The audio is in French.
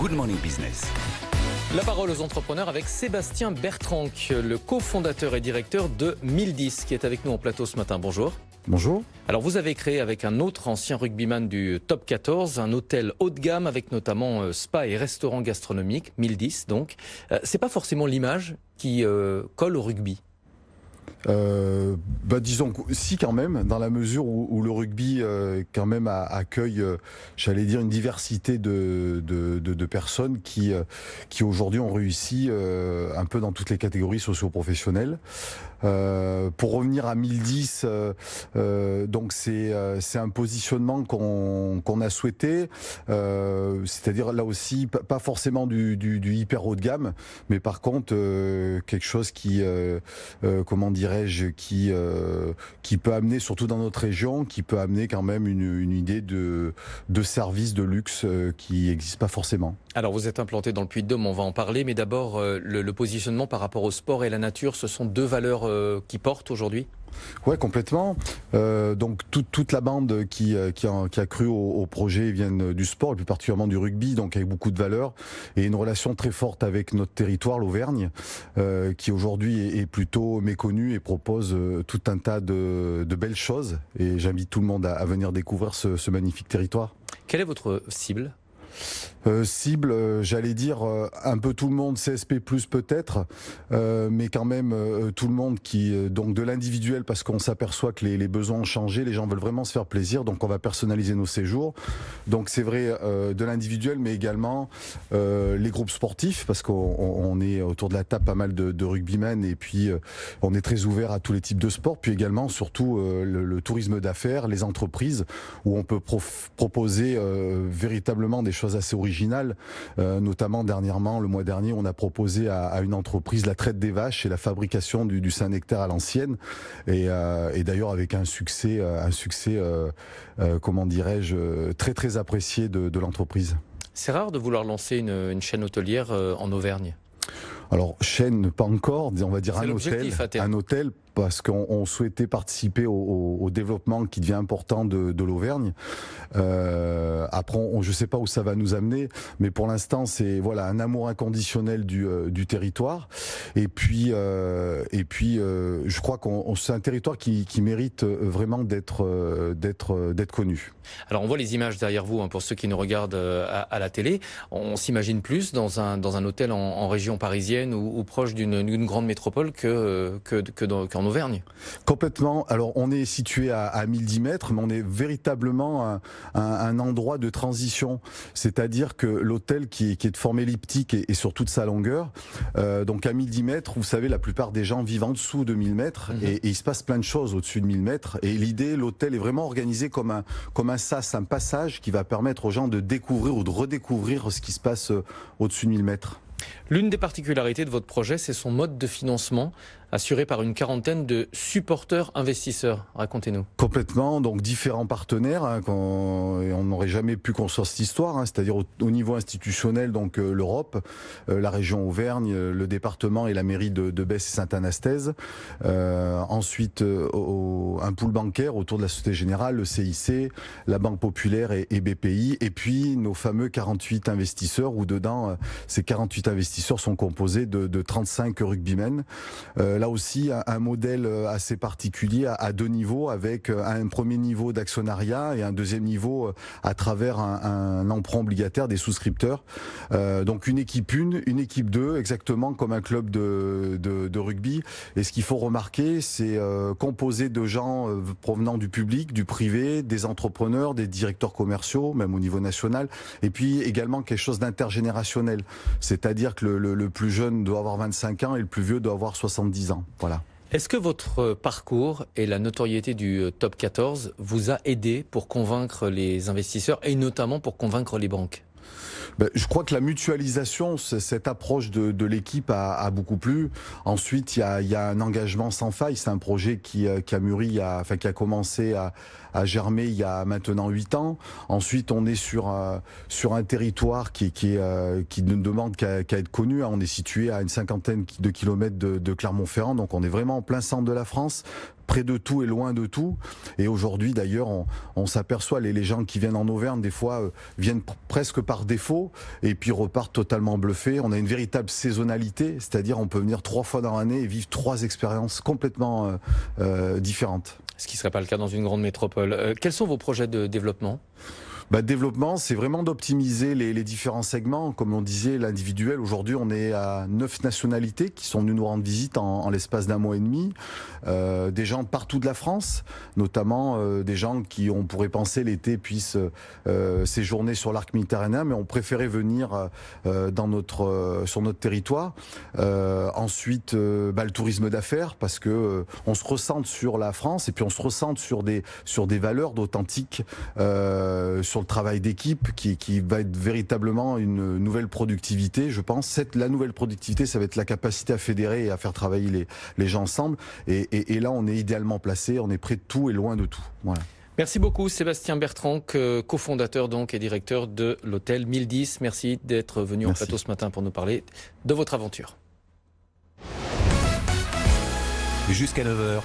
Good Morning Business. La parole aux entrepreneurs avec Sébastien Bertrand, le cofondateur et directeur de 1010, qui est avec nous en plateau ce matin. Bonjour. Bonjour. Alors vous avez créé avec un autre ancien rugbyman du Top 14 un hôtel haut de gamme avec notamment spa et restaurant gastronomique, 1010 donc. C'est pas forcément l'image qui colle au rugby. Disons si quand même, dans la mesure où le rugby quand même accueille, j'allais dire, une diversité de personnes qui aujourd'hui ont réussi un peu dans toutes les catégories socio-professionnelles. Pour revenir à 1010, donc c'est un positionnement qu'on a souhaité, c'est-à-dire là aussi pas forcément du hyper haut de gamme, mais par contre quelque chose qui comment dirais-je, qui peut amener, surtout dans notre région, qui peut amener quand même une idée de service de luxe qui n'existe pas forcément. Alors vous êtes implanté dans le Puy-de-Dôme, on va en parler, mais d'abord le positionnement par rapport au sport et la nature, ce sont deux valeurs qui portent aujourd'hui ? Ouais, complètement. Donc toute la bande qui a cru au projet viennent du sport, et plus particulièrement du rugby, donc avec beaucoup de valeurs et une relation très forte avec notre territoire, l'Auvergne, qui aujourd'hui est plutôt méconnu et propose tout un tas de belles choses. Et j'invite tout le monde à venir découvrir ce magnifique territoire. Quelle est votre cible ? Cible, j'allais dire un peu tout le monde, CSP+ peut-être, mais quand même tout le monde qui, donc de l'individuel, parce qu'on s'aperçoit que les besoins ont changé, les gens veulent vraiment se faire plaisir, donc on va personnaliser nos séjours. Donc c'est vrai de l'individuel, mais également les groupes sportifs, parce qu'on est autour de la table pas mal de rugbymen, et puis on est très ouvert à tous les types de sports, puis également surtout le tourisme d'affaires, les entreprises, où on peut proposer véritablement des choses assez originales. Notamment dernièrement, le mois dernier, on a proposé à une entreprise la traite des vaches et la fabrication du Saint-Nectaire à l'ancienne, et d'ailleurs avec un succès comment dirais-je, très très apprécié de l'entreprise. C'est rare de vouloir lancer une chaîne hôtelière en Auvergne. Alors chaîne pas encore, on va dire un hôtel, parce qu'on souhaitait participer au développement qui devient important de l'Auvergne. Après, je ne sais pas où ça va nous amener, mais pour l'instant, c'est voilà un amour inconditionnel du territoire. Et puis, je crois qu'on c'est un territoire qui mérite vraiment d'être connu. Alors, on voit les images derrière vous, hein, pour ceux qui nous regardent à la télé. On s'imagine plus dans un hôtel en région parisienne ou proche d'une grande métropole qu'en Auvergne. Complètement. Alors on est situé à 1010 mètres, mais on est véritablement un endroit de transition. C'est-à-dire que l'hôtel qui est de forme elliptique et sur toute sa longueur, donc à 1010 mètres, vous savez, la plupart des gens vivent en dessous de 1000 mètres et il se passe plein de choses au-dessus de 1000 mètres. Et l'idée, l'hôtel est vraiment organisé comme un sas, un passage qui va permettre aux gens de découvrir ou de redécouvrir ce qui se passe au-dessus de 1000 mètres. L'une des particularités de votre projet, c'est son mode de financement, assuré par une quarantaine de supporters investisseurs. Racontez-nous. Complètement, donc différents partenaires, hein, on n'aurait jamais pu construire cette histoire, hein, c'est-à-dire au niveau institutionnel, donc l'Europe, la région Auvergne, le département et la mairie de Besse et Saint-Anastaise. Ensuite, un pool bancaire autour de la Société Générale, le CIC, la Banque Populaire et BPI, et puis nos fameux 48 investisseurs, où dedans, ces 48 investisseurs sont composés de 35 rugbymen. Là aussi, un modèle assez particulier à deux niveaux, avec un premier niveau d'actionnariat et un deuxième niveau à travers un emprunt obligataire des souscripteurs. Donc une équipe 1, une équipe 2, exactement comme un club de rugby. Et ce qu'il faut remarquer, c'est composé de gens provenant du public, du privé, des entrepreneurs, des directeurs commerciaux, même au niveau national, et puis également quelque chose d'intergénérationnel. C'est-à-dire que le plus jeune doit avoir 25 ans et le plus vieux doit avoir 70 ans. Voilà. Est-ce que votre parcours et la notoriété du Top 14 vous a aidé pour convaincre les investisseurs et notamment pour convaincre les banques ? Je crois que la mutualisation, cette approche de l'équipe a beaucoup plu. Ensuite, il y a un engagement sans faille. C'est un projet qui a mûri, qui a commencé à germer il y a maintenant 8 ans. Ensuite, on est sur un territoire qui ne demande qu'à être connu. On est situé à une cinquantaine de kilomètres de Clermont-Ferrand, donc on est vraiment en plein centre de la France. près de tout et loin de tout. Et aujourd'hui, d'ailleurs, on s'aperçoit, les gens qui viennent en Auvergne, des fois, viennent presque par défaut et puis repartent totalement bluffés. On a une véritable saisonnalité, c'est-à-dire on peut venir 3 fois dans l'année et vivre 3 expériences complètement différentes. Ce qui ne serait pas le cas dans une grande métropole. Quels sont vos projets de développement ? Développement, c'est vraiment d'optimiser les différents segments. Comme on disait, l'individuel, aujourd'hui, on est à 9 nationalités qui sont venues nous rendre visite en l'espace d'1 mois et demi. Des gens partout de la France, notamment des gens qui, on pourrait penser, l'été puissent séjourner sur l'arc méditerranéen, mais ont préféré venir sur notre territoire. Ensuite, le tourisme d'affaires, parce que on se ressente sur la France et puis on se ressente sur des valeurs d'authentique, sur le travail d'équipe qui va être véritablement une nouvelle productivité, je pense. La nouvelle productivité, ça va être la capacité à fédérer et à faire travailler les gens ensemble. Et là, on est idéalement placé, on est près de tout et loin de tout. Voilà. Merci beaucoup Sébastien Bertrand, cofondateur donc et directeur de l'hôtel 1010. Merci d'être venu en plateau ce matin pour nous parler de votre aventure. Jusqu'à 9h.